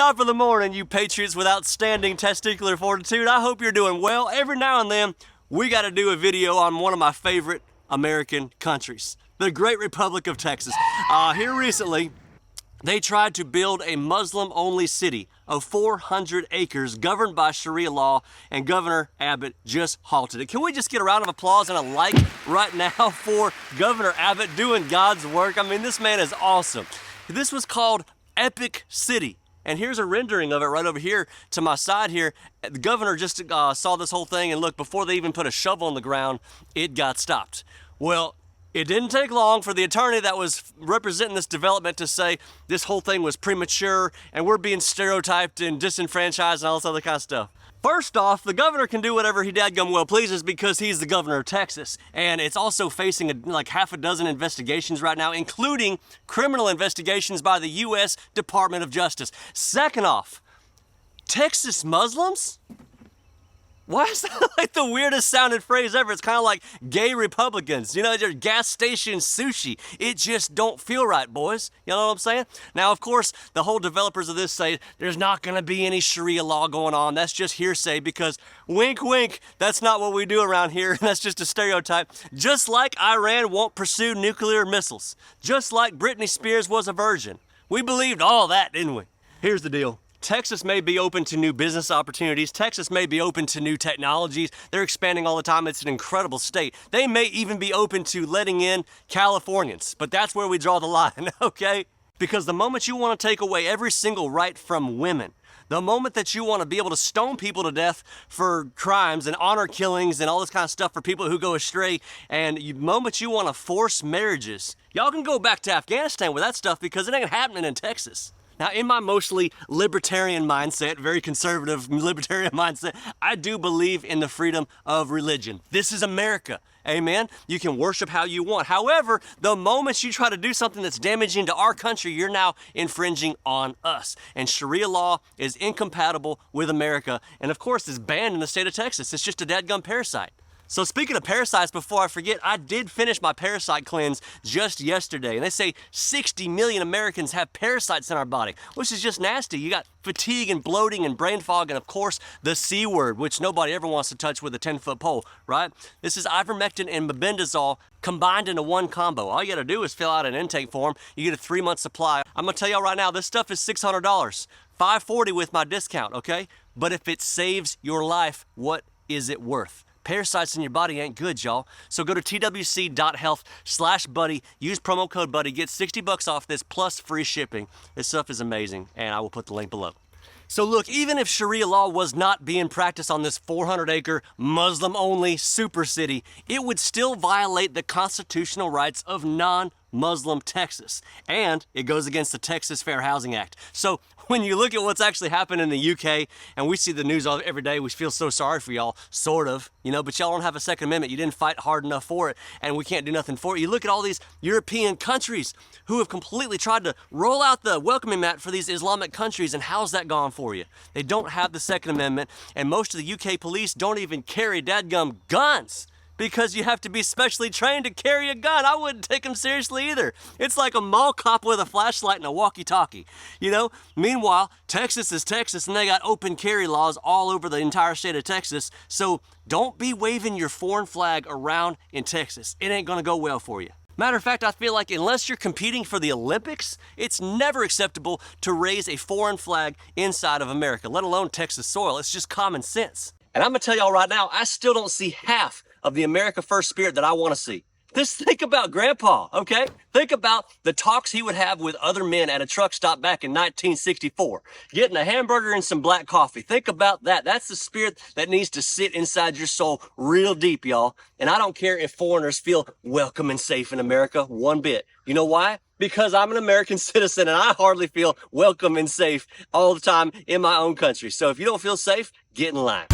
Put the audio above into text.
Top of the morning, you patriots with outstanding testicular fortitude. I hope you're doing well. Every now and then, we got to do a video on one of my favorite American countries, the Great Republic of Texas. Here recently, they tried to build a Muslim-only city of 400 acres governed by Sharia law, and Governor Abbott just halted it. Can we just get a round of applause and a like right now for Governor Abbott doing God's work? I mean, this man is awesome. This was called Epic City. And here's a rendering of it right over here to my side here. The governor just saw this whole thing, and look, before they even put a shovel in the ground, it got stopped. Well, it didn't take long for the attorney that was representing this development to say this whole thing was premature and we're being stereotyped and disenfranchised and all this other kind of stuff. First off, the governor can do whatever he dadgum well pleases because he's the governor of Texas. And it's also facing like half a dozen investigations right now, including criminal investigations by the U.S. Department of Justice. Second off, Texas Muslims? Why is that like the weirdest sounding phrase ever? It's kind of like gay Republicans. You know, they're gas station sushi. It just don't feel right, boys. You know what I'm saying? Now, of course, the whole developers of this say there's not going to be any Sharia law going on. That's just hearsay because wink, wink, that's not what we do around here. That's just a stereotype. Just like Iran won't pursue nuclear missiles. Just like Britney Spears was a virgin. We believed all that, didn't we? Here's the deal. Texas may be open to new business opportunities. Texas may be open to new technologies. They're expanding all the time. It's an incredible state. They may even be open to letting in Californians, but that's where we draw the line, okay? Because the moment you want to take away every single right from women, the moment that you want to be able to stone people to death for crimes and honor killings and all this kind of stuff for people who go astray, and the moment you want to force marriages, y'all can go back to Afghanistan with that stuff because it ain't happening in Texas. Now, in my mostly libertarian mindset, very conservative libertarian mindset, I do believe in the freedom of religion. This is America, amen? You can worship how you want. However, the moment you try to do something that's damaging to our country, you're now infringing on us. And Sharia law is incompatible with America, and of course, it's banned in the state of Texas. It's just a dadgum parasite. So speaking of parasites, before I forget, I did finish my parasite cleanse just yesterday. And they say 60 million Americans have parasites in our body, which is just nasty. You got fatigue and bloating and brain fog and, of course, the C word, which nobody ever wants to touch with a 10-foot pole, right? This is ivermectin and mebendazole combined into one combo. All you got to do is fill out an intake form. You get a 3-month supply. I'm going to tell y'all right now, this stuff is $600, $540 with my discount, okay? But if it saves your life, what is it worth? Parasites in your body ain't good, y'all. So go to twc.health/buddy, use promo code buddy, get $60 off this plus free shipping. This stuff is amazing, and I will put the link below. So look, even if Sharia law was not being practiced on this 400-acre Muslim-only super city, it would still violate the constitutional rights of non-Muslim Texas. And it goes against the Texas Fair Housing Act. So when you look at what's actually happened in the UK, and we see the news every day, we feel so sorry for y'all, sort of, you know, but y'all don't have a Second Amendment. You didn't fight hard enough for it, and we can't do nothing for it. You look at all these European countries who have completely tried to roll out the welcoming mat for these Islamic countries, and how's that gone for you? They don't have the Second Amendment, and most of the UK police don't even carry dadgum guns, because you have to be specially trained to carry a gun. I wouldn't take them seriously either. It's like a mall cop with a flashlight and a walkie-talkie, you know? Meanwhile, Texas is Texas, and they got open carry laws all over the entire state of Texas, so don't be waving your foreign flag around in Texas. It ain't gonna go well for you. Matter of fact, I feel like unless you're competing for the Olympics, it's never acceptable to raise a foreign flag inside of America, let alone Texas soil. It's just common sense. And I'm gonna tell y'all right now, I still don't see half of the America First spirit that I want to see. Just think about Grandpa, okay? Think about the talks he would have with other men at a truck stop back in 1964, getting a hamburger and some black coffee. Think about that. That's the spirit that needs to sit inside your soul real deep, y'all. And I don't care if foreigners feel welcome and safe in America one bit. You know why? Because I'm an American citizen and I hardly feel welcome and safe all the time in my own country. So if you don't feel safe, get in line.